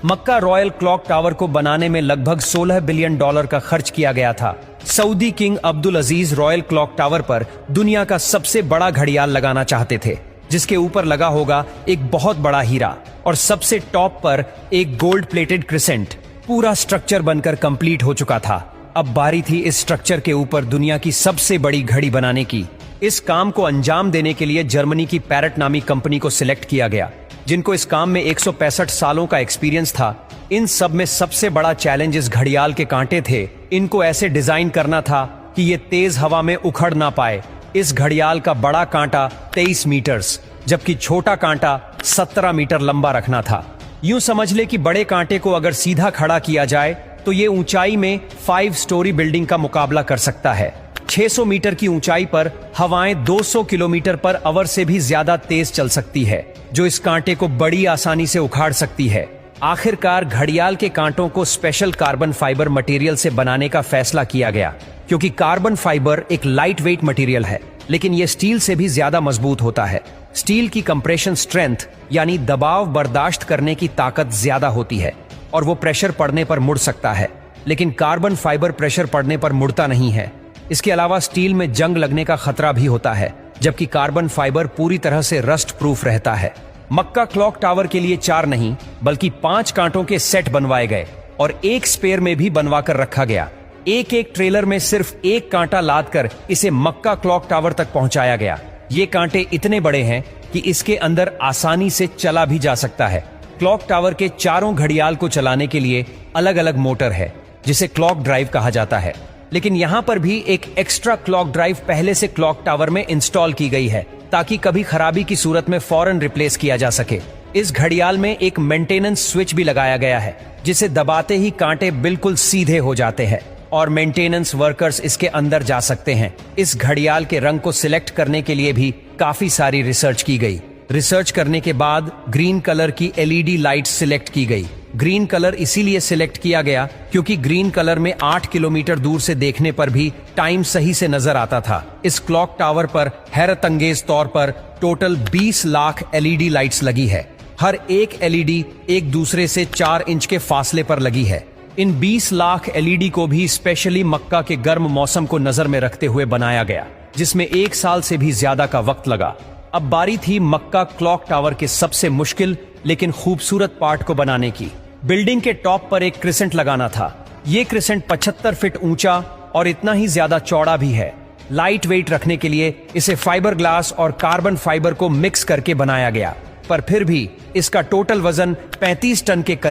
मक्का royal clock tower को बनाने में लगभग $16 बिलियन का खर्च किया गया था। सऊदी किंग अब्दुल अजीज रॉयल क्लॉक टावर पर दुनिया का सबसे बड़ा घड़ियाल लगाना चाहते थे, जिसके ऊपर लगा होगा एक बहुत बड़ा हीरा और सबसे टॉप पर एक गोल्ड प्लेटेड क्रिसेंट। पूरा स्ट्रक्चर बनकर कंप्लीट हो चुका था। अब बारी थी इस स्ट्रक्चर के ऊपर दुनिया की सबसे बड़ी घड़ी बनाने की। इस काम को अंजाम देने के लिए जर्मनी की पैरट नामी कंपनी को सिलेक्ट किया गया, जिनको इस काम में 165 सालों का एक्सपीरियंस था। इन सब में सबसे बड़ा चैलेंज इस घड़ियाल के कांटे थे। इनको ऐसे डिजाइन करना था कि ये तेज हवा में उखड़ ना पाए। इस घड़ियाल का बड़ा कांटा 23 मीटर्स जबकि छोटा कांटा 17 मीटर लंबा रखना था। यूं समझ ले कि बड़े कांटे को अगर सीधा खड़ा किया जाए तो ये ऊंचाई में 5 स्टोरी बिल्डिंग का मुकाबला कर सकता है। 600 मीटर की ऊंचाई पर हवाएं 200 किलोमीटर पर आवर से भी ज्यादा तेज चल सकती है, जो इस कांटे को बड़ी आसानी से उखाड़ सकती है। आखिरकार घड़ियाल के कांटों को स्पेशल कार्बन फाइबर मटेरियल से बनाने का फैसला किया गया, क्योंकि कार्बन फाइबर एक लाइट वेट मटेरियल है, लेकिन यह स्टील से भी ज्यादा मजबूत होता है। स्टील की कंप्रेशन स्ट्रेंथ यानी दबाव बर्दाश्त करने की ताकत ज्यादा होती है और वो प्रेशर पड़ने पर मुड़ सकता है, लेकिन कार्बन फाइबर प्रेशर पड़ने पर मुड़ता नहीं है। इसके अलावा स्टील में जंग लगने का खतरा भी होता है, जबकि कार्बन फाइबर पूरी तरह से रस्ट प्रूफ रहता है। मक्का क्लॉक टावर के लिए 4 नहीं बल्कि 5 कांटों के सेट बनवाए गए और एक स्पेयर में भी बनवा कर रखा गया। एक एक ट्रेलर में सिर्फ एक कांटा लाद कर इसे मक्का क्लॉक टावर तक पहुंचाया गया। ये कांटे इतने बड़े हैं कि इसके अंदर आसानी से चला भी जा सकता है। क्लॉक टावर के चारों घड़ियाल को चलाने के लिए अलग अलग मोटर है, जिसे क्लॉक ड्राइव कहा जाता है, लेकिन यहाँ पर भी एक एक्स्ट्रा क्लॉक ड्राइव पहले से क्लॉक टावर में इंस्टॉल की गई है, ताकि कभी खराबी की सूरत में फौरन रिप्लेस किया जा सके। इस घड़ियाल में एक मेंटेनेंस स्विच भी लगाया गया है, जिसे दबाते ही कांटे बिल्कुल सीधे हो जाते हैं और मेंटेनेंस वर्कर्स इसके अंदर जा सकते हैं। इस घड़ियाल के रंग को सिलेक्ट करने के लिए भी काफी सारी रिसर्च की गई। रिसर्च करने के बाद ग्रीन कलर की LED लाइट सिलेक्ट की गई। ग्रीन कलर इसीलिए सिलेक्ट किया गया क्योंकि ग्रीन कलर में 8 किलोमीटर दूर से देखने पर भी टाइम सही से नजर आता था। इस क्लॉक टावर पर हैरतअंगेज तौर पर टोटल 20 लाख LED लाइट्स लगी है। हर एक LED एक दूसरे से 4 इंच के फासले पर लगी है। इन 20 लाख LED को भी स्पेशली मक्का के गर्म मौसम को नजर में रखते हुए बनाया गया, जिसमें 1 साल से भी ज्यादा का वक्त लगा। अब बारी थी मक्का क्लॉक टावर के सबसे मुश्किल लेकिन खूबसूरत पार्ट को बनाने की। बिल्डिंग के टॉप पर एक क्रिसेंट लगाना था। ये क्रिसेंट 75 फीट ऊंचा और इतना ही ज्यादा चौड़ा भी है। लाइट वेट रखने के लिए इसे फाइबर ग्लास और कार्बन फाइबर को मिक्स करके बनाया गया, पर फिर भी इसका टोटल वजन 35 टन के